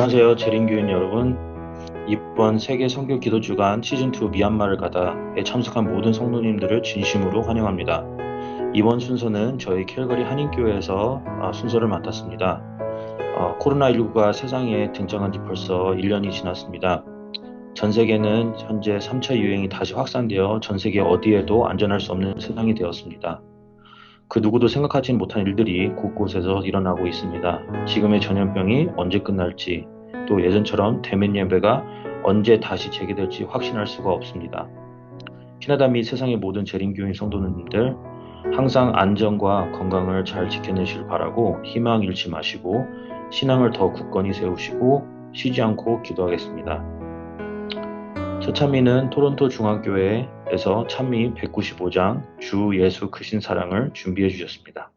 안녕하세요, 재림교인 여러분. 이번 세계 선교 기도 주간 시즌2 미얀마를 가다에 참석한 모든 성도님들을 진심으로 환영합니다. 이번 순서는 저희 캘거리 한인교회에서 순서를 맡았습니다. 코로나19가 세상에 등장한 지 벌써 1년이 지났습니다. 전 세계는 현재 3차 유행이 다시 확산되어 전 세계 어디에도 안전할 수 없는 세상이 되었습니다. 그 누구도 생각하지 못한 일들이 곳곳에서 일어나고 있습니다. 지금의 전염병이 언제 끝날지, 또 예전처럼 대면 예배가 언제 다시 재개될지 확신할 수가 없습니다. 캐나다 및 세상의 모든 재림교인 성도님들, 항상 안전과 건강을 잘 지켜내시길 바라고 희망 잃지 마시고 신앙을 더 굳건히 세우시고 쉬지 않고 기도하겠습니다. 첫 찬미는 토론토 중앙교회에서 찬미 195장 주 예수 크신 사랑을 준비해 주셨습니다.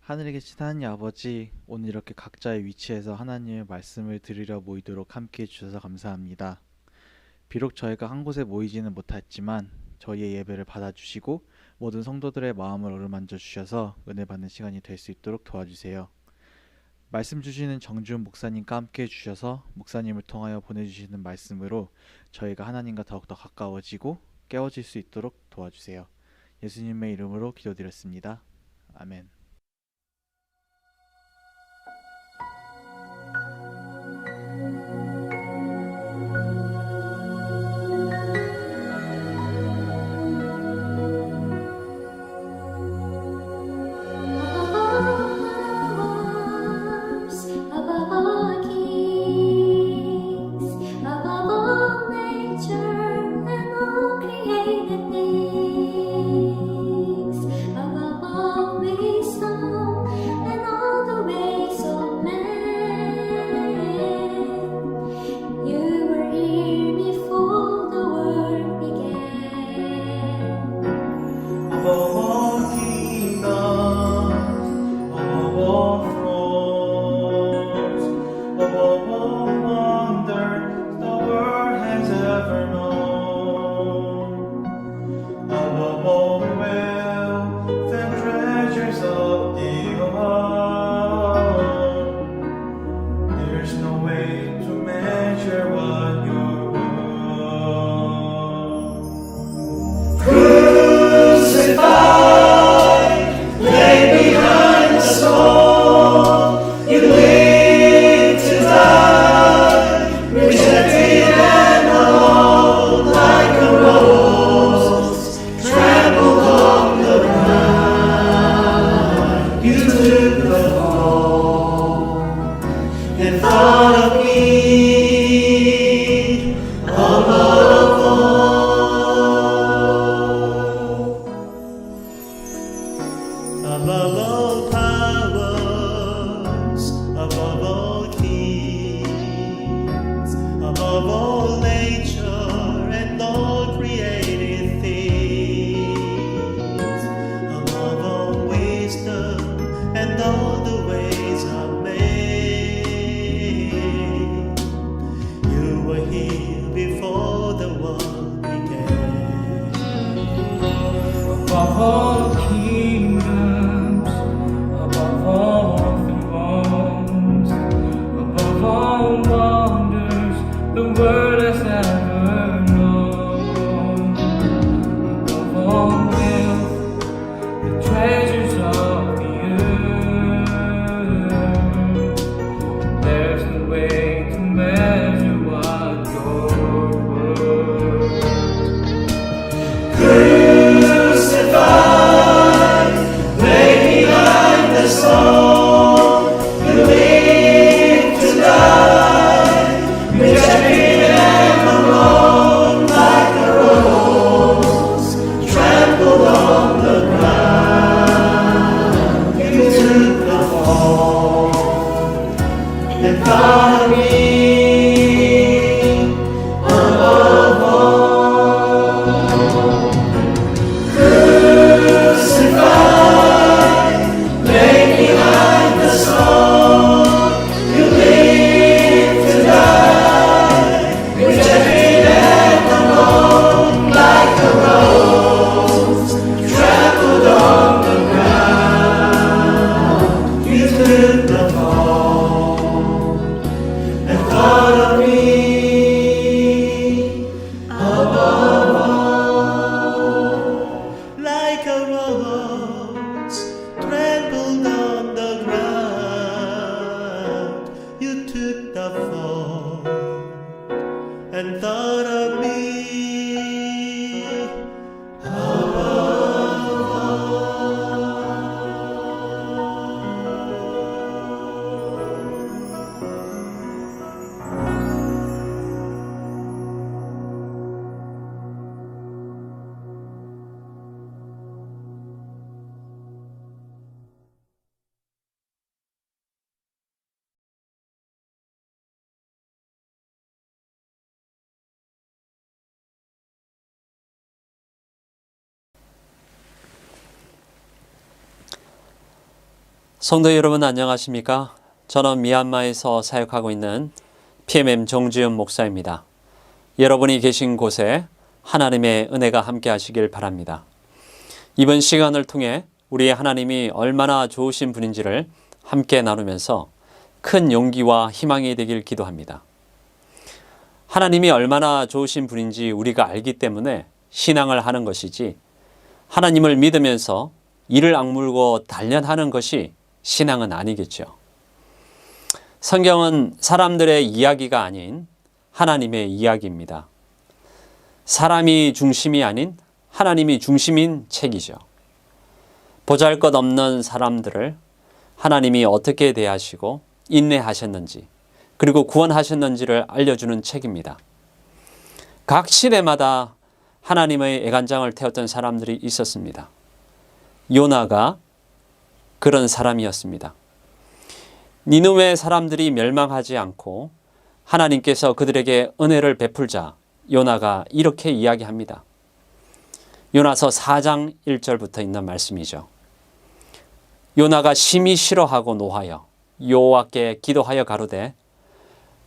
하늘에 계신 하나님 아버지, 오늘 이렇게 각자의 위치에서 하나님의 말씀을 들으려 모이도록 함께해 주셔서 감사합니다. 비록 저희가 한 곳에 모이지는 못했지만 저희의 예배를 받아주시고 모든 성도들의 마음을 어루만져 주셔서 은혜 받는 시간이 될 수 있도록 도와주세요. 말씀 주시는 정지훈 목사님과 함께해 주셔서 목사님을 통하여 보내주시는 말씀으로 저희가 하나님과 더욱더 가까워지고 깨워질 수 있도록 도와주세요. 예수님의 이름으로 기도드렸습니다. 아멘. above all kings. measure what you're worth. Crucified, laid behind the stone, you live to die, rejected and alone, like a rose trampled on the ground. You took the fall and thought of me above all powers, above all kings, above all nature and all created things, above all wisdom and all the ways of man. You were here before the world began. Above all kingdoms, above all thrones, above all wonders the world has ever known, above all wealth, the treasures of the earth, there's no way to measure what you're worth. Crucified, laid behind the stone, you live to die, rejected and alone, like a rose trampled on the ground. You took the fall and thought of me above all. Crucified, laid behind the stone, you live to die, rejected and alone, like a rose trampled on the ground. You took the fall and thought of me above all. Like a rose trampled on the ground, you took the fall and thought of me above 성도 여러분 안녕하십니까? 저는 미얀마에서 사역하고 있는 PMM 정지은 목사입니다. 여러분이 계신 곳에 하나님의 은혜가 함께 하시길 바랍니다. 이번 시간을 통해 우리 하나님이 얼마나 좋으신 분인지를 함께 나누면서 큰 용기와 희망이 되길 기도합니다. 하나님이 얼마나 좋으신 분인지 우리가 알기 때문에 신앙을 하는 것이지, 하나님을 믿으면서 이를 악물고 단련하는 것이 신앙은 아니겠죠. 성경은 사람들의 이야기가 아닌 하나님의 이야기입니다. 사람이 중심이 아닌 하나님이 중심인 책이죠. 보잘것없는 사람들을 하나님이 어떻게 대하시고 인내하셨는지, 그리고 구원하셨는지를 알려주는 책입니다. 각 시대마다 하나님의 애간장을 태웠던 사람들이 있었습니다. 요나가 그런 사람이었습니다. 니느웨 사람들이 멸망하지 않고 하나님께서 그들에게 은혜를 베풀자 요나가 이렇게 이야기합니다. 요나서 4장 1절부터 있는 말씀이죠. 요나가 심히 싫어하고 노하여 여호와께 기도하여 가로되,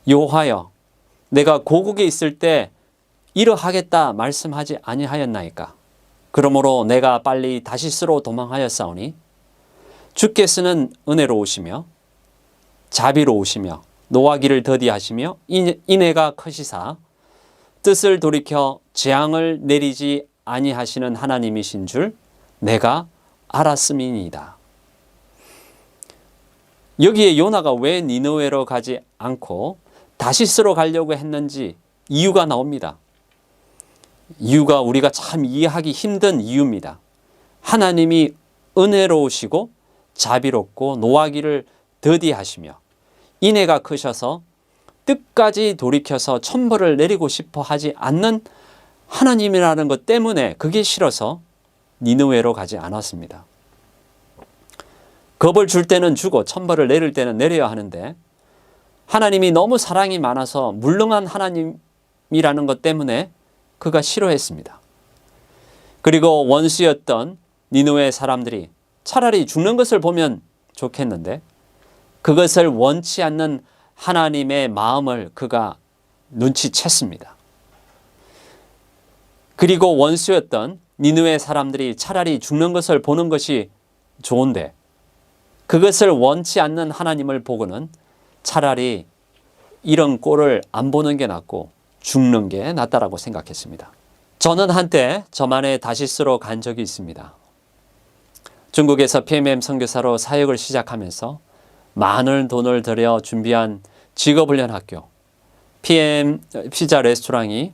여호와여, 내가 고국에 있을 때 이러하겠다 말씀하지 아니하였나이까? 그러므로 내가 빨리 다시스로 도망하였사오니 주께서는 은혜로우시며 자비로우시며 노하기를 더디하시며 인애가 크시사 뜻을 돌이켜 재앙을 내리지 아니하시는 하나님이신 줄 내가 알았음이니이다. 여기에 요나가 왜 니느웨로 가지 않고 다시스로 가려고 했는지 이유가 나옵니다. 이유가 우리가 참 이해하기 힘든 이유입니다. 하나님이 은혜로우시고 자비롭고 노하기를 더디하시며 인애가 크셔서 뜻까지 돌이켜서 천벌을 내리고 싶어 하지 않는 하나님이라는 것 때문에 그게 싫어서 니느웨로 가지 않았습니다. 겁을 줄 때는 주고 천벌을 내릴 때는 내려야 하는데 하나님이 너무 사랑이 많아서 물렁한 하나님이라는 것 때문에 그가 싫어했습니다. 그리고 원수였던 니느웨 사람들이 차라리 죽는 것을 보면 좋겠는데 그것을 원치 않는 하나님의 마음을 그가 눈치챘습니다. 그리고 원수였던 니느웨 사람들이 차라리 죽는 것을 보는 것이 좋은데 그것을 원치 않는 하나님을 보고는 차라리 이런 꼴을 안 보는 게 낫고 죽는 게 낫다라고 생각했습니다. 저는 한때 저만의 다시스로 간 적이 있습니다. 중국에서 PMM 선교사로 사역을 시작하면서 많은 돈을 들여 준비한 직업훈련학교 PM 피자 레스토랑이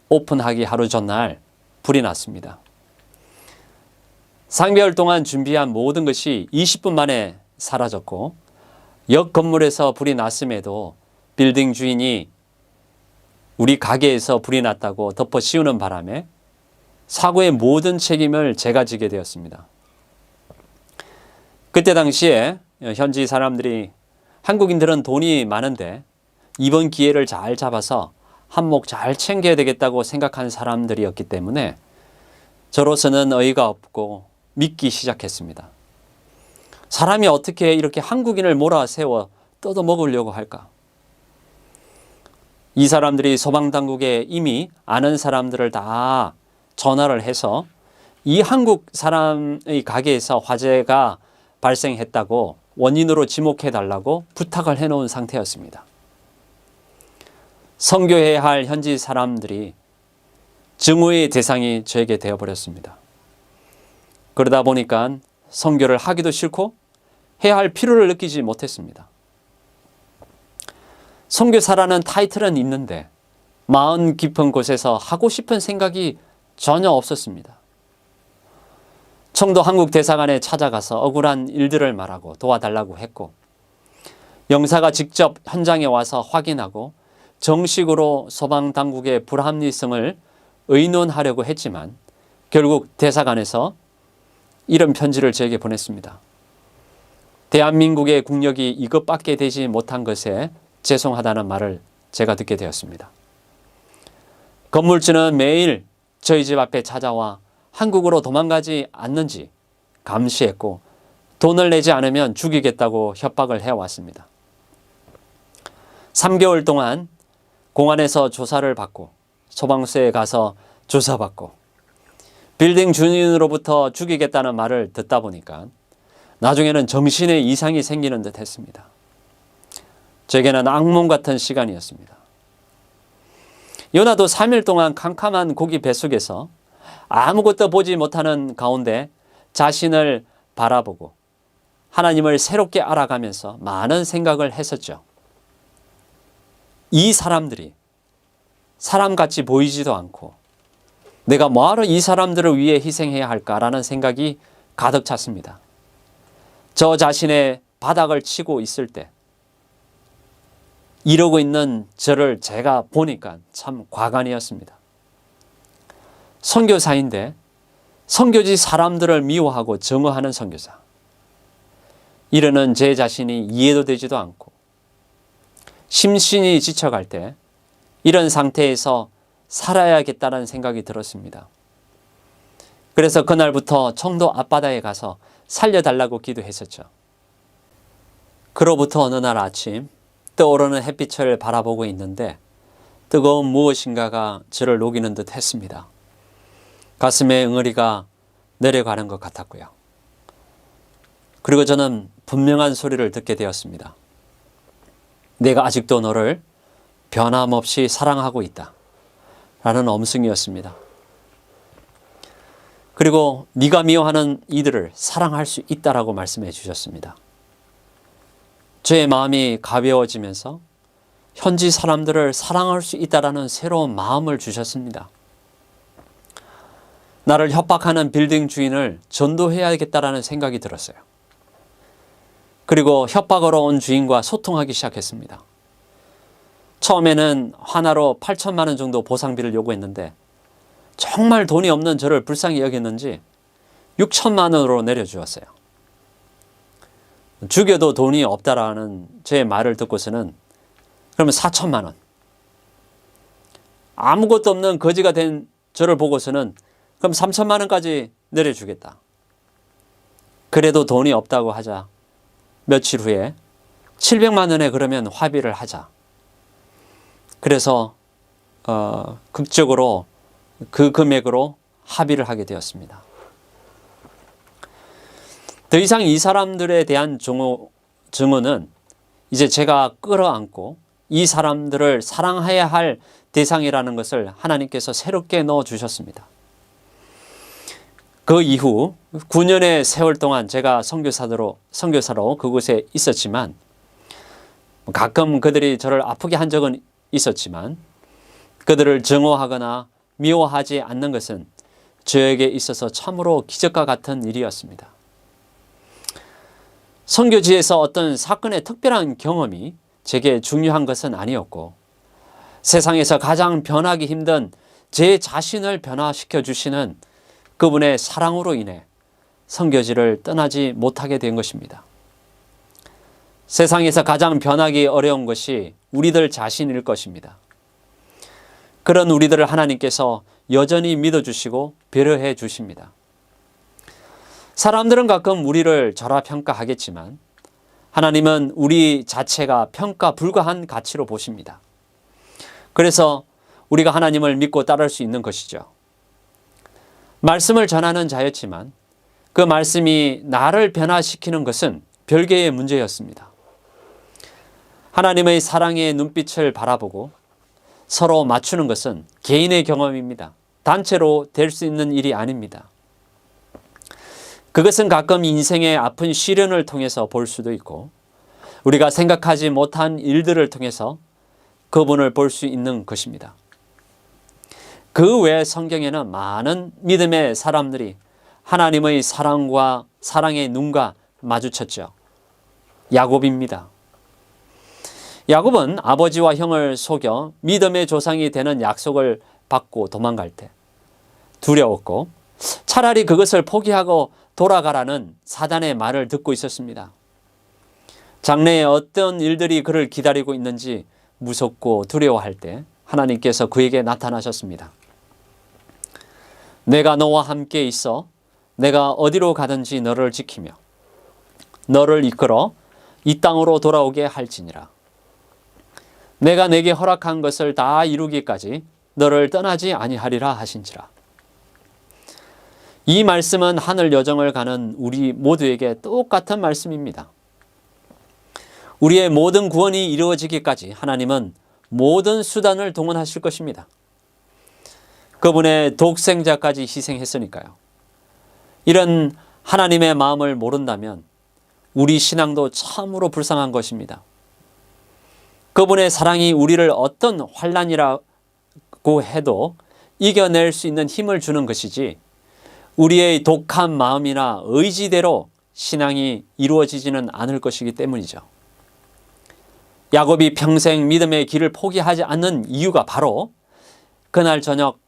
오픈하기 하루 전날 불이 났습니다. 3개월 동안 준비한 모든 것이 20분 만에 사라졌고 역 건물에서 불이 났음에도 빌딩 주인이 우리 가게에서 불이 났다고 덮어 씌우는 바람에 사고의 모든 책임을 제가 지게 되었습니다. 그때 당시에 현지 사람들이 한국인들은 돈이 많은데 이번 기회를 잘 잡아서 한몫 잘 챙겨야 되겠다고 생각한 사람들이었기 때문에 저로서는 어이가 없고 믿기 시작했습니다. 사람이 어떻게 이렇게 한국인을 몰아세워 뜯어먹으려고 할까? 이 사람들이 소방당국에 이미 아는 사람들을 다 전화를 해서 이 한국 사람의 가게에서 화재가 발생했다고 원인으로 지목해달라고 부탁을 해놓은 상태였습니다. 선교해야 할 현지 사람들이 증오의 대상이 저에게 되어버렸습니다. 그러다 보니까 선교를 하기도 싫고 해야 할 필요를 느끼지 못했습니다. 선교사라는 타이틀은 있는데 마음 깊은 곳에서 하고 싶은 생각이 전혀 없었습니다. 청도 한국 대사관에 찾아가서 억울한 일들을 말하고 도와달라고 했고 영사가 직접 현장에 와서 확인하고 정식으로 소방당국의 불합리성을 의논하려고 했지만 결국 대사관에서 이런 편지를 저에게 보냈습니다. 대한민국의 국력이 이것밖에 되지 못한 것에 죄송하다는 말을 제가 듣게 되었습니다. 건물주는 매일 저희 집 앞에 찾아와 한국으로 도망가지 않는지 감시했고 돈을 내지 않으면 죽이겠다고 협박을 해왔습니다. 3개월 동안 공안에서 조사를 받고 소방서에 가서 조사받고 빌딩 주인으로부터 죽이겠다는 말을 듣다 보니까 나중에는 정신에 이상이 생기는 듯 했습니다. 제게는 악몽 같은 시간이었습니다. 요나도 3일 동안 캄캄한 고기 뱃속에서 아무것도 보지 못하는 가운데 자신을 바라보고 하나님을 새롭게 알아가면서 많은 생각을 했었죠. 이 사람들이 사람같이 보이지도 않고 내가 뭐하러 이 사람들을 위해 희생해야 할까라는 생각이 가득 찼습니다. 저 자신의 바닥을 치고 있을 때 이러고 있는 저를 제가 보니까 참 과간이었습니다. 선교사인데 선교지 사람들을 미워하고 정오하는 선교사. 이러는 제 자신이 이해도 되지도 않고 심신이 지쳐갈 때 이런 상태에서 살아야겠다는 생각이 들었습니다. 그래서 그날부터 청도 앞바다에 가서 살려달라고 기도했었죠. 그로부터 어느 날 아침 떠오르는 햇빛을 바라보고 있는데 뜨거운 무엇인가가 저를 녹이는 듯 했습니다. 가슴에 응어리가 내려가는 것 같았고요. 그리고 저는 분명한 소리를 듣게 되었습니다. 내가 아직도 너를 변함없이 사랑하고 있다 라는 엄승이었습니다. 그리고 네가 미워하는 이들을 사랑할 수 있다라고 말씀해 주셨습니다. 저의 마음이 가벼워지면서 현지 사람들을 사랑할 수 있다라는 새로운 마음을 주셨습니다. 나를 협박하는 빌딩 주인을 전도해야겠다라는 생각이 들었어요. 그리고 협박으로 온 주인과 소통하기 시작했습니다. 처음에는 하나로 8천만 원 정도 보상비를 요구했는데 정말 돈이 없는 저를 불쌍히 여겼는지 6천만 원으로 내려주었어요. 죽여도 돈이 없다라는 제 말을 듣고서는 그러면 4천만 원. 아무것도 없는 거지가 된 저를 보고서는 그럼 3천만 원까지 내려주겠다. 그래도 돈이 없다고 하자 며칠 후에 700만 원에 그러면 합의를 하자. 그래서 극적으로 그 금액으로 합의를 하게 되었습니다. 더 이상 이 사람들에 대한 증오는 이제 제가 끌어안고 이 사람들을 사랑해야 할 대상이라는 것을 하나님께서 새롭게 넣어주셨습니다. 그 이후 9년의 세월 동안 제가 선교사로 그곳에 있었지만 가끔 그들이 저를 아프게 한 적은 있었지만 그들을 증오하거나 미워하지 않는 것은 저에게 있어서 참으로 기적과 같은 일이었습니다. 선교지에서 어떤 사건의 특별한 경험이 제게 중요한 것은 아니었고 세상에서 가장 변하기 힘든 제 자신을 변화시켜 주시는 그분의 사랑으로 인해 선교지를 떠나지 못하게 된 것입니다. 세상에서 가장 변하기 어려운 것이 우리들 자신일 것입니다. 그런 우리들을 하나님께서 여전히 믿어주시고 배려해 주십니다. 사람들은 가끔 우리를 절하평가하겠지만 하나님은 우리 자체가 평가 불가한 가치로 보십니다. 그래서 우리가 하나님을 믿고 따를 수 있는 것이죠. 말씀을 전하는 자였지만 그 말씀이 나를 변화시키는 것은 별개의 문제였습니다. 하나님의 사랑의 눈빛을 바라보고 서로 맞추는 것은 개인의 경험입니다. 단체로 될 수 있는 일이 아닙니다. 그것은 가끔 인생의 아픈 시련을 통해서 볼 수도 있고 우리가 생각하지 못한 일들을 통해서 그분을 볼 수 있는 것입니다. 그 외 성경에는 많은 믿음의 사람들이 하나님의 사랑과 사랑의 눈과 마주쳤죠. 야곱입니다. 야곱은 아버지와 형을 속여 믿음의 조상이 되는 약속을 받고 도망갈 때 두려웠고 차라리 그것을 포기하고 돌아가라는 사단의 말을 듣고 있었습니다. 장래에 어떤 일들이 그를 기다리고 있는지 무섭고 두려워할 때 하나님께서 그에게 나타나셨습니다. 내가 너와 함께 있어 내가 어디로 가든지 너를 지키며 너를 이끌어 이 땅으로 돌아오게 할지니라. 내가 내게 허락한 것을 다 이루기까지 너를 떠나지 아니하리라 하신지라. 이 말씀은 하늘 여정을 가는 우리 모두에게 똑같은 말씀입니다. 우리의 모든 구원이 이루어지기까지 하나님은 모든 수단을 동원하실 것입니다. 그분의 독생자까지 희생했으니까요. 이런 하나님의 마음을 모른다면 우리 신앙도 참으로 불쌍한 것입니다. 그분의 사랑이 우리를 어떤 환난이라고 해도 이겨낼 수 있는 힘을 주는 것이지 우리의 독한 마음이나 의지대로 신앙이 이루어지지는 않을 것이기 때문이죠. 야곱이 평생 믿음의 길을 포기하지 않는 이유가 바로 그날 저녁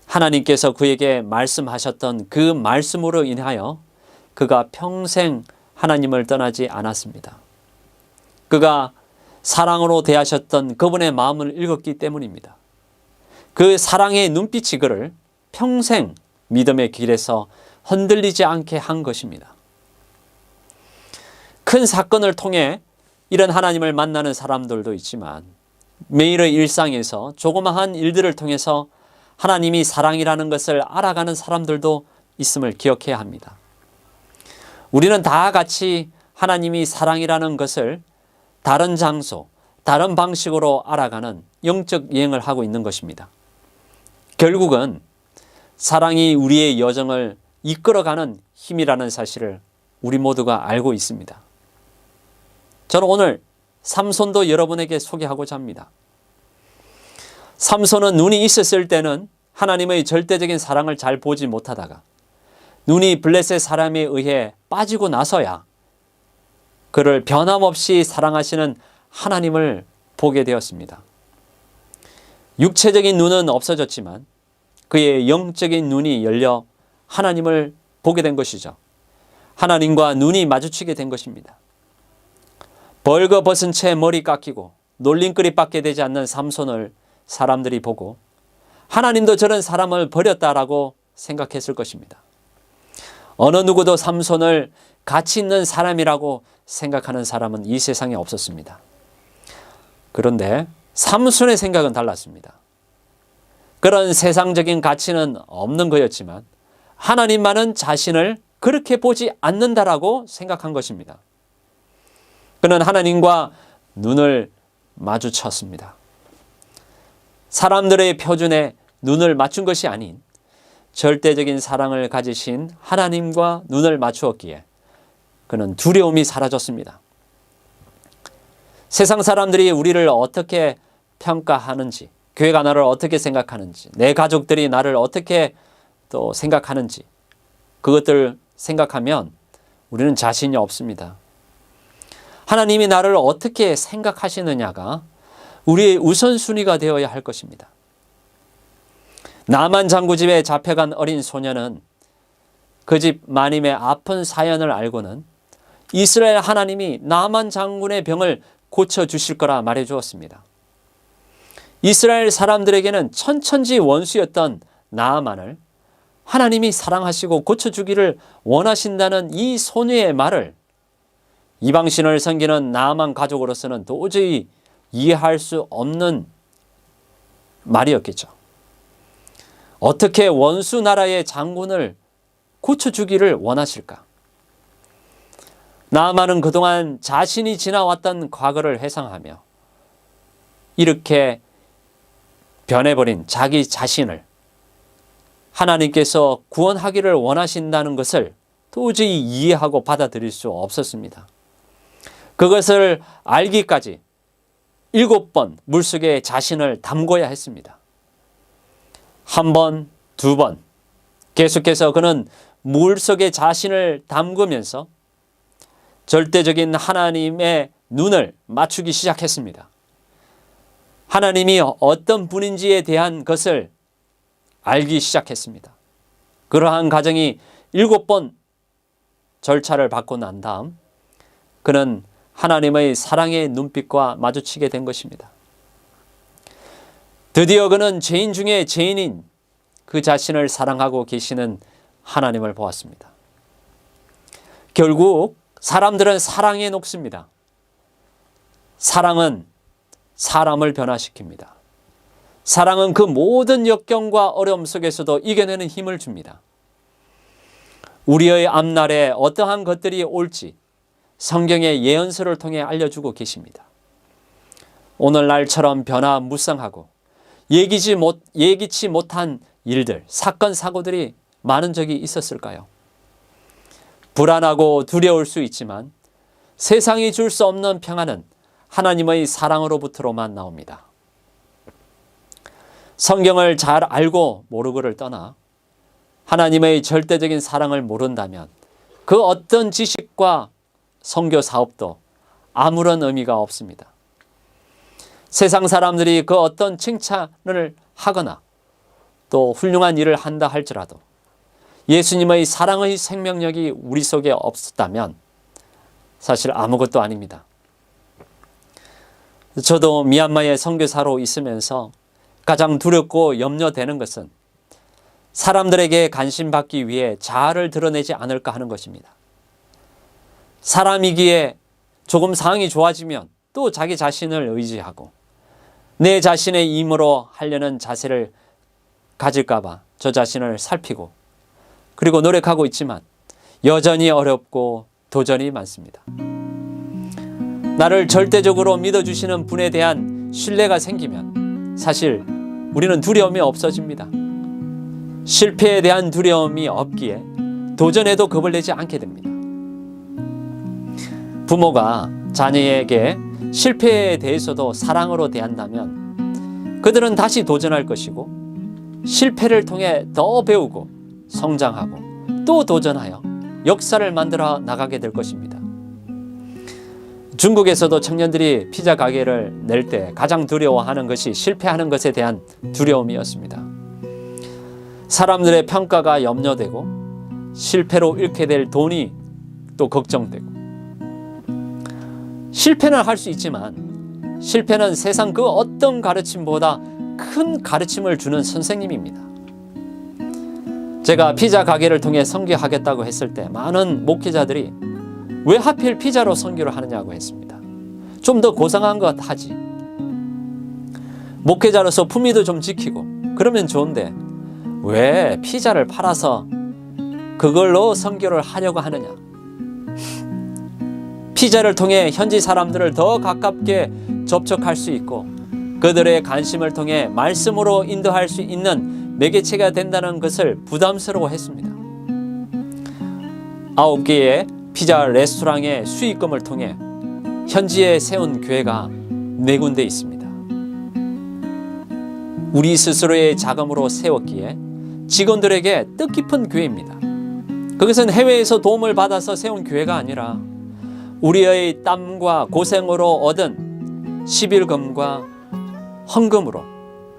하나님께서 그에게 말씀하셨던 그 말씀으로 인하여 그가 평생 하나님을 떠나지 않았습니다. 그가 사랑으로 대하셨던 그분의 마음을 읽었기 때문입니다. 그 사랑의 눈빛이 그를 평생 믿음의 길에서 흔들리지 않게 한 것입니다. 큰 사건을 통해 이런 하나님을 만나는 사람들도 있지만 매일의 일상에서 조그마한 일들을 통해서 하나님이 사랑이라는 것을 알아가는 사람들도 있음을 기억해야 합니다. 우리는 다 같이 하나님이 사랑이라는 것을 다른 장소, 다른 방식으로 알아가는 영적 여행을 하고 있는 것입니다. 결국은 사랑이 우리의 여정을 이끌어가는 힘이라는 사실을 우리 모두가 알고 있습니다. 저는 오늘 삼손도 여러분에게 소개하고자 합니다. 삼손은 눈이 있었을 때는 하나님의 절대적인 사랑을 잘 보지 못하다가 눈이 블레셋 사람에 의해 빠지고 나서야 그를 변함없이 사랑하시는 하나님을 보게 되었습니다. 육체적인 눈은 없어졌지만 그의 영적인 눈이 열려 하나님을 보게 된 것이죠. 하나님과 눈이 마주치게 된 것입니다. 벌거벗은 채 머리 깎이고 놀림거리밖에 되지 않는 삼손을 사람들이 보고 하나님도 저런 사람을 버렸다라고 생각했을 것입니다. 어느 누구도 삼손을 가치 있는 사람이라고 생각하는 사람은 이 세상에 없었습니다. 그런데 삼손의 생각은 달랐습니다. 그런 세상적인 가치는 없는 거였지만 하나님만은 자신을 그렇게 보지 않는다라고 생각한 것입니다. 그는 하나님과 눈을 마주쳤습니다. 사람들의 표준에 눈을 맞춘 것이 아닌 절대적인 사랑을 가지신 하나님과 눈을 맞추었기에 그는 두려움이 사라졌습니다. 세상 사람들이 우리를 어떻게 평가하는지, 교회가 나를 어떻게 생각하는지, 내 가족들이 나를 어떻게 또 생각하는지 그것들 생각하면 우리는 자신이 없습니다. 하나님이 나를 어떻게 생각하시느냐가 우리의 우선순위가 되어야 할 것입니다. 나만 장구 집에 잡혀간 어린 소녀는 그 집 마님의 아픈 사연을 알고는 이스라엘 하나님이 나만 장군의 병을 고쳐주실 거라 말해 주었습니다. 이스라엘 사람들에게는 천천지 원수였던 나아만을 하나님이 사랑하시고 고쳐주기를 원하신다는 이 소녀의 말을 이방신을 섬기는 나아만 가족으로서는 도저히 이해할 수 없는 말이었겠죠. 어떻게 원수 나라의 장군을 고쳐주기를 원하실까? 나아만은 그동안 자신이 지나왔던 과거를 회상하며 이렇게 변해버린 자기 자신을 하나님께서 구원하기를 원하신다는 것을 도저히 이해하고 받아들일 수 없었습니다. 그것을 알기까지 7번 물속에 자신을 담궈야 했습니다. 한 번, 두 번 계속해서 그는 물속에 자신을 담그면서 절대적인 하나님의 눈을 맞추기 시작했습니다. 하나님이 어떤 분인지에 대한 것을 알기 시작했습니다. 그러한 과정이 7번 절차를 받고 난 다음 그는 하나님의 사랑의 눈빛과 마주치게 된 것입니다. 드디어 그는 죄인 중에 죄인인 그 자신을 사랑하고 계시는 하나님을 보았습니다. 결국 사람들은 사랑에 녹습니다. 사랑은 사람을 변화시킵니다. 사랑은 그 모든 역경과 어려움 속에서도 이겨내는 힘을 줍니다. 우리의 앞날에 어떠한 것들이 올지 성경의 예언서를 통해 알려주고 계십니다. 오늘날처럼 변화무쌍하고 예기치 못한 일들, 사건, 사고들이 많은 적이 있었을까요? 불안하고 두려울 수 있지만 세상이 줄 수 없는 평안은 하나님의 사랑으로부터로만 나옵니다. 성경을 잘 알고 모르고를 떠나 하나님의 절대적인 사랑을 모른다면 그 어떤 지식과 선교 사업도 아무런 의미가 없습니다. 세상 사람들이 그 어떤 칭찬을 하거나 또 훌륭한 일을 한다 할지라도 예수님의 사랑의 생명력이 우리 속에 없었다면 사실 아무것도 아닙니다. 저도 미얀마의 선교사로 있으면서 가장 두렵고 염려되는 것은 사람들에게 관심받기 위해 자아를 드러내지 않을까 하는 것입니다. 사람이기에 조금 상황이 좋아지면 또 자기 자신을 의지하고 내 자신의 힘으로 하려는 자세를 가질까 봐 저 자신을 살피고 그리고 노력하고 있지만 여전히 어렵고 도전이 많습니다. 나를 절대적으로 믿어주시는 분에 대한 신뢰가 생기면 사실 우리는 두려움이 없어집니다. 실패에 대한 두려움이 없기에 도전에도 겁을 내지 않게 됩니다. 부모가 자녀에게 실패에 대해서도 사랑으로 대한다면 그들은 다시 도전할 것이고 실패를 통해 더 배우고 성장하고 또 도전하여 역사를 만들어 나가게 될 것입니다. 중국에서도 청년들이 피자 가게를 낼 때 가장 두려워하는 것이 실패하는 것에 대한 두려움이었습니다. 사람들의 평가가 염려되고 실패로 잃게 될 돈이 또 걱정되고, 실패는 할 수 있지만 실패는 세상 그 어떤 가르침보다 큰 가르침을 주는 선생님입니다. 제가 피자 가게를 통해 선교하겠다고 했을 때 많은 목회자들이 왜 하필 피자로 선교를 하느냐고 했습니다. 좀 더 고상한 것 하지. 목회자로서 품위도 좀 지키고 그러면 좋은데 왜 피자를 팔아서 그걸로 선교를 하려고 하느냐. 피자를 통해 현지 사람들을 더 가깝게 접촉할 수 있고 그들의 관심을 통해 말씀으로 인도할 수 있는 매개체가 된다는 것을 부담스러워했습니다. 9개의 피자 레스토랑의 수익금을 통해 현지에 세운 교회가 4군데 있습니다. 우리 스스로의 자금으로 세웠기에 직원들에게 뜻깊은 교회입니다. 그것은 해외에서 도움을 받아서 세운 교회가 아니라 우리의 땀과 고생으로 얻은 11금과 헌금으로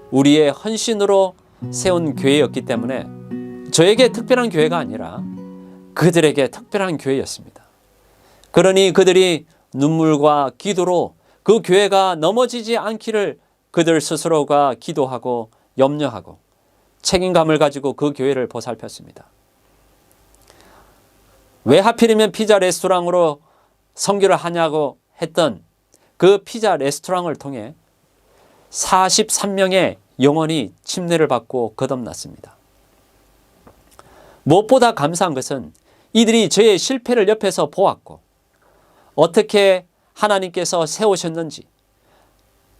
우리의 헌신으로 세운 교회였기 때문에 저에게 특별한 교회가 아니라 그들에게 특별한 교회였습니다. 그러니 그들이 눈물과 기도로 그 교회가 넘어지지 않기를 그들 스스로가 기도하고 염려하고 책임감을 가지고 그 교회를 보살폈습니다. 왜 하필이면 피자 레스토랑으로 선교를 하냐고 했던 그 피자 레스토랑을 통해 43명의 영혼이 침례를 받고 거듭났습니다. 무엇보다 감사한 것은 이들이 저의 실패를 옆에서 보았고 어떻게 하나님께서 세우셨는지,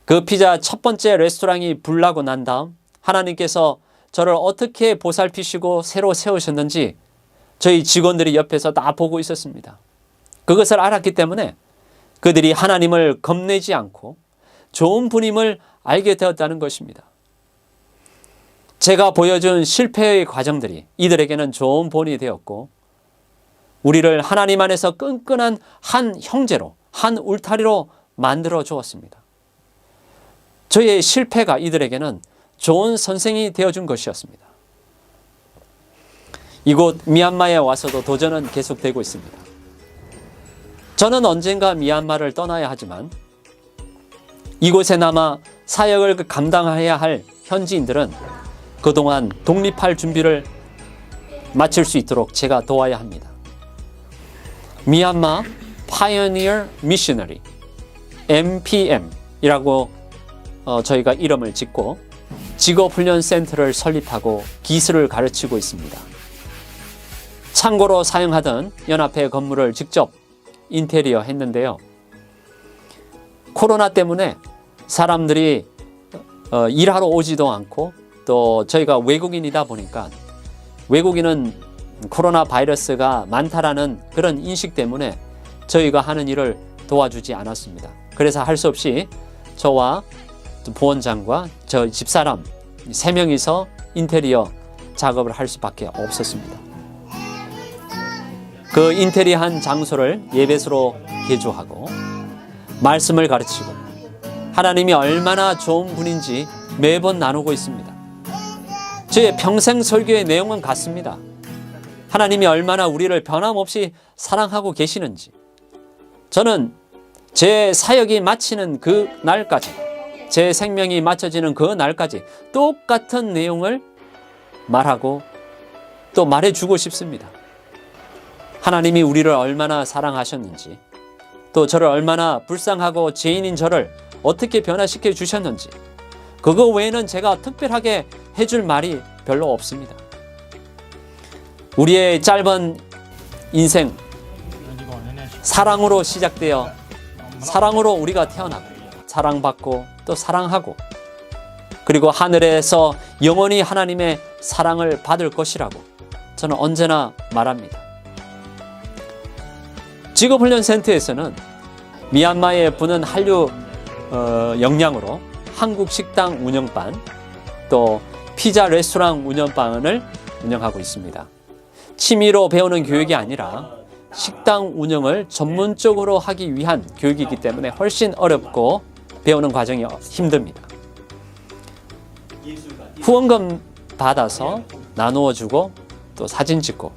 그 피자 첫 번째 레스토랑이 불나고 난 다음 하나님께서 저를 어떻게 보살피시고 새로 세우셨는지 저희 직원들이 옆에서 다 보고 있었습니다. 그것을 알았기 때문에 그들이 하나님을 겁내지 않고 좋은 분임을 알게 되었다는 것입니다. 제가 보여준 실패의 과정들이 이들에게는 좋은 본이 되었고 우리를 하나님 안에서 끈끈한 한 형제로, 한 울타리로 만들어 주었습니다. 저의 실패가 이들에게는 좋은 선생이 되어준 것이었습니다. 이곳 미얀마에 와서도 도전은 계속되고 있습니다. 저는 언젠가 미얀마를 떠나야 하지만 이곳에 남아 사역을 감당해야 할 현지인들은 그동안 독립할 준비를 마칠 수 있도록 제가 도와야 합니다. 미얀마 Pioneer Missionary MPM이라고 저희가 이름을 짓고 직업훈련센터를 설립하고 기술을 가르치고 있습니다. 창고로 사용하던 연합회 건물을 직접 인테리어 했는데요. 코로나 때문에 사람들이 일하러 오지도 않고 또 저희가 외국인이다 보니까 외국인은 코로나 바이러스가 많다라는 그런 인식 때문에 저희가 하는 일을 도와주지 않았습니다. 그래서 할 수 없이 저와 부원장과 저 집사람 3명이서 인테리어 작업을 할 수밖에 없었습니다. 그 인테리어한 장소를 예배소로 개조하고 말씀을 가르치고 하나님이 얼마나 좋은 분인지 매번 나누고 있습니다. 제 평생 설교의 내용은 같습니다. 하나님이 얼마나 우리를 변함없이 사랑하고 계시는지, 저는 제 사역이 마치는 그 날까지, 제 생명이 마쳐지는 그 날까지 똑같은 내용을 말하고 또 말해주고 싶습니다. 하나님이 우리를 얼마나 사랑하셨는지, 또 저를 얼마나 불쌍하고 죄인인 저를 어떻게 변화시켜 주셨는지, 그거 외에는 제가 특별하게 해줄 말이 별로 없습니다. 우리의 짧은 인생, 사랑으로 시작되어 사랑으로 우리가 태어나고 사랑받고 또 사랑하고 그리고 하늘에서 영원히 하나님의 사랑을 받을 것이라고 저는 언제나 말합니다. 직업훈련센터에서는 미얀마에 부는 한류 역량으로 한국 식당 운영반 또 피자 레스토랑 운영반을 운영하고 있습니다. 취미로 배우는 교육이 아니라 식당 운영을 전문적으로 하기 위한 교육이기 때문에 훨씬 어렵고 배우는 과정이 힘듭니다. 후원금 받아서 나누어 주고 또 사진 찍고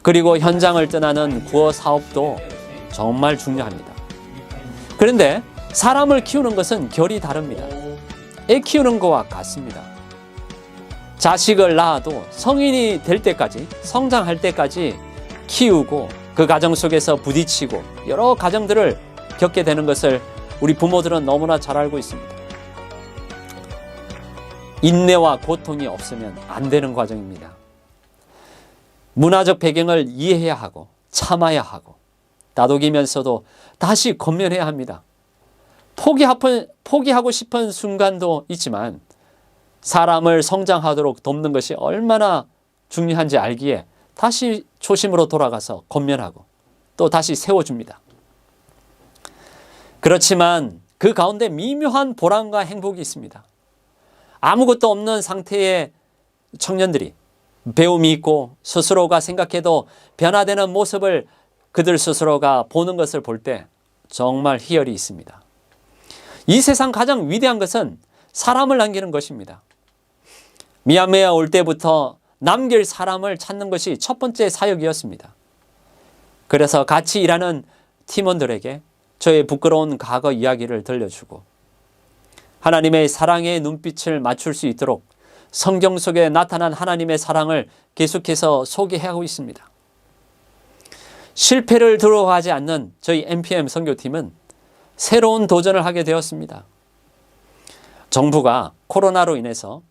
그리고 현장을 떠나는 구호 사업도 정말 중요합니다. 그런데 사람을 키우는 것은 결이 다릅니다. 애 키우는 것과 같습니다. 자식을 낳아도 성인이 될 때까지, 성장할 때까지 키우고 그 가정 속에서 부딪히고 여러 가정들을 겪게 되는 것을 우리 부모들은 너무나 잘 알고 있습니다. 인내와 고통이 없으면 안 되는 과정입니다. 문화적 배경을 이해해야 하고 참아야 하고 다독이면서도 다시 권면해야 합니다. 포기하고 싶은 순간도 있지만 사람을 성장하도록 돕는 것이 얼마나 중요한지 알기에 다시 초심으로 돌아가서 권면하고 또 다시 세워줍니다. 그렇지만 그 가운데 미묘한 보람과 행복이 있습니다. 아무것도 없는 상태의 청년들이 배움이 있고 스스로가 생각해도 변화되는 모습을 그들 스스로가 보는 것을 볼 때 정말 희열이 있습니다. 이 세상 가장 위대한 것은 사람을 남기는 것입니다. 미얀마에 올 때부터 남길 사람을 찾는 것이 첫 번째 사역이었습니다. 그래서 같이 일하는 팀원들에게 저의 부끄러운 과거 이야기를 들려주고 하나님의 사랑의 눈빛을 맞출 수 있도록 성경 속에 나타난 하나님의 사랑을 계속해서 소개하고 있습니다. 실패를 두려워하지 않는 저희 MPM 선교팀은 새로운 도전을 하게 되었습니다. 정부가 코로나로 인해서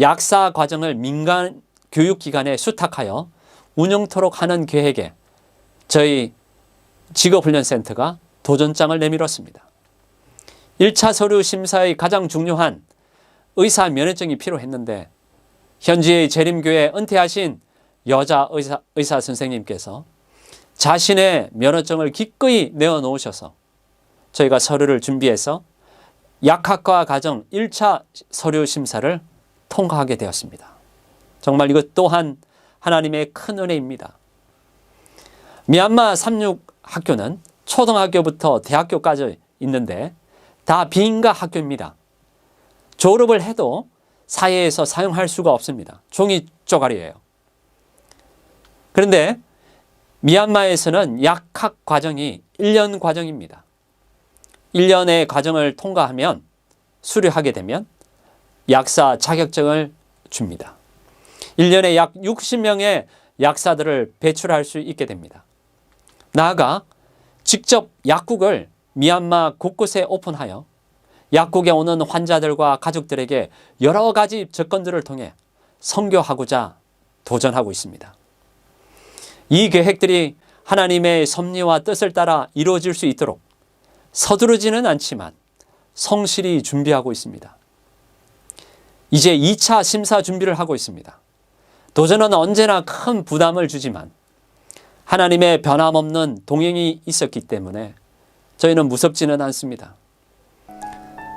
약사 과정을 민간 교육기관에 수탁하여 운영토록 하는 계획에 저희 직업훈련센터가 도전장을 내밀었습니다. 1차 서류 심사의 가장 중요한 의사 면허증이 필요했는데 현지의 재림교회 은퇴하신 여자 의사 선생님께서 자신의 면허증을 기꺼이 내어놓으셔서 저희가 서류를 준비해서 약학과 과정 1차 서류 심사를 통과하게 되었습니다. 정말 이것 또한 하나님의 큰 은혜입니다. 미얀마 삼육학교는 초등학교부터 대학교까지 있는데 다 비인가 학교입니다. 졸업을 해도 사회에서 사용할 수가 없습니다. 종이 쪼가리예요. 그런데 미얀마에서는 약학 과정이 1년 과정입니다. 1년의 과정을 통과하면 수료하게 되면 약사 자격증을 줍니다. 1년에 약 60명의 약사들을 배출할 수 있게 됩니다. 나아가 직접 약국을 미얀마 곳곳에 오픈하여 약국에 오는 환자들과 가족들에게 여러 가지 접근들을 통해 선교하고자 도전하고 있습니다. 이 계획들이 하나님의 섭리와 뜻을 따라 이루어질 수 있도록 서두르지는 않지만 성실히 준비하고 있습니다. 이제 2차 심사 준비를 하고 있습니다. 도전은 언제나 큰 부담을 주지만 하나님의 변함없는 동행이 있었기 때문에 저희는 무섭지는 않습니다.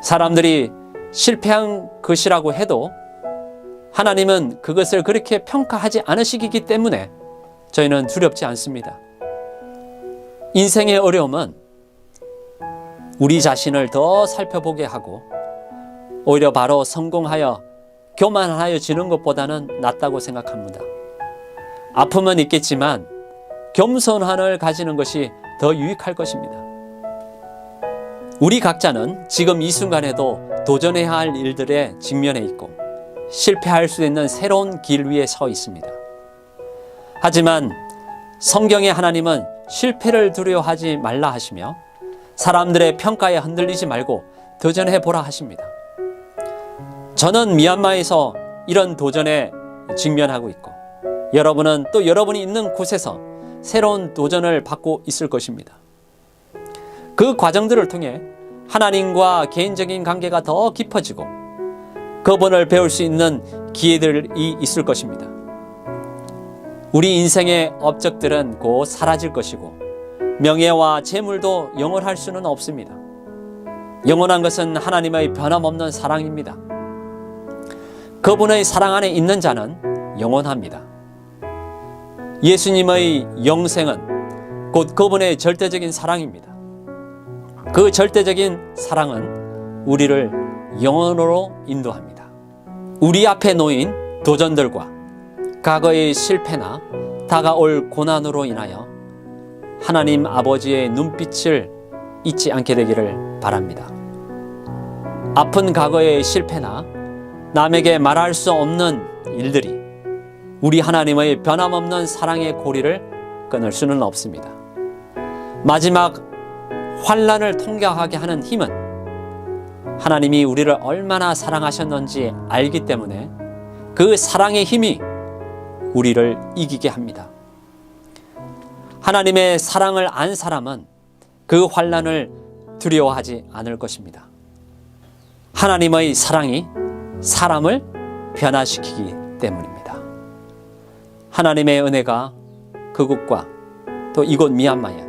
사람들이 실패한 것이라고 해도 하나님은 그것을 그렇게 평가하지 않으시기 때문에 저희는 두렵지 않습니다. 인생의 어려움은 우리 자신을 더 살펴보게 하고 오히려 바로 성공하여 교만하여지는 것보다는 낫다고 생각합니다. 아픔은 있겠지만 겸손함을 가지는 것이 더 유익할 것입니다. 우리 각자는 지금 이 순간에도 도전해야 할 일들에 직면해 있고 실패할 수 있는 새로운 길 위에 서 있습니다. 하지만 성경의 하나님은 실패를 두려워하지 말라 하시며 사람들의 평가에 흔들리지 말고 도전해 보라 하십니다. 저는 미얀마에서 이런 도전에 직면하고 있고 여러분은 또 여러분이 있는 곳에서 새로운 도전을 받고 있을 것입니다. 그 과정들을 통해 하나님과 개인적인 관계가 더 깊어지고 그분을 배울 수 있는 기회들이 있을 것입니다. 우리 인생의 업적들은 곧 사라질 것이고 명예와 재물도 영원할 수는 없습니다. 영원한 것은 하나님의 변함없는 사랑입니다. 그분의 사랑 안에 있는 자는 영원합니다. 예수님의 영생은 곧 그분의 절대적인 사랑입니다. 그 절대적인 사랑은 우리를 영원으로 인도합니다. 우리 앞에 놓인 도전들과 과거의 실패나 다가올 고난으로 인하여 하나님 아버지의 눈빛을 잊지 않게 되기를 바랍니다. 아픈 과거의 실패나 남에게 말할 수 없는 일들이 우리 하나님의 변함없는 사랑의 고리를 끊을 수는 없습니다. 마지막 환난을 통과하게 하는 힘은 하나님이 우리를 얼마나 사랑하셨는지 알기 때문에 그 사랑의 힘이 우리를 이기게 합니다. 하나님의 사랑을 안 사람은 그 환난을 두려워하지 않을 것입니다. 하나님의 사랑이 사람을 변화시키기 때문입니다. 하나님의 은혜가 그곳과 또 이곳 미얀마에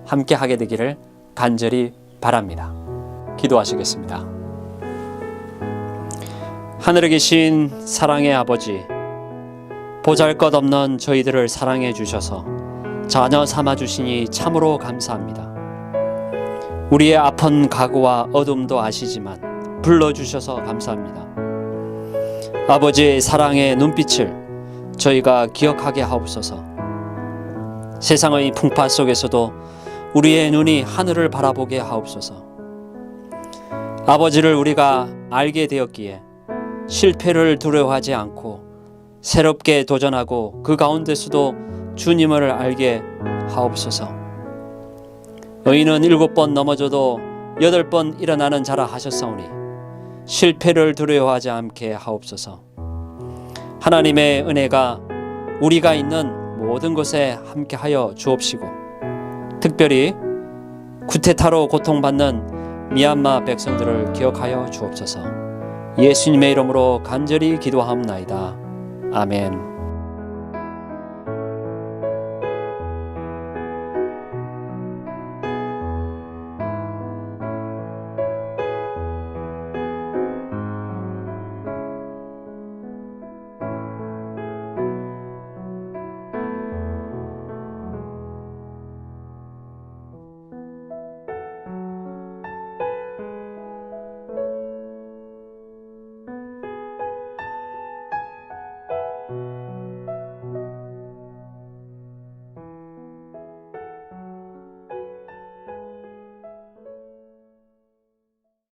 함께하게 되기를 간절히 바랍니다. 기도하시겠습니다. 하늘에 계신 사랑의 아버지, 보잘것없는 저희들을 사랑해 주셔서 자녀 삼아 주시니 참으로 감사합니다. 우리의 아픈 과거와 어둠도 아시지만 불러주셔서 감사합니다. 아버지의 사랑의 눈빛을 저희가 기억하게 하옵소서. 세상의 풍파 속에서도 우리의 눈이 하늘을 바라보게 하옵소서. 아버지를 우리가 알게 되었기에 실패를 두려워하지 않고 새롭게 도전하고 그 가운데서도 주님을 알게 하옵소서. 의인은 7번 넘어져도 8번 일어나는 자라 하셨사오니 실패를 두려워하지 않게 하옵소서. 하나님의 은혜가 우리가 있는 모든 곳에 함께하여 주옵시고 특별히 쿠데타로 고통받는 미얀마 백성들을 기억하여 주옵소서. 예수님의 이름으로 간절히 기도하옵나이다. 아멘.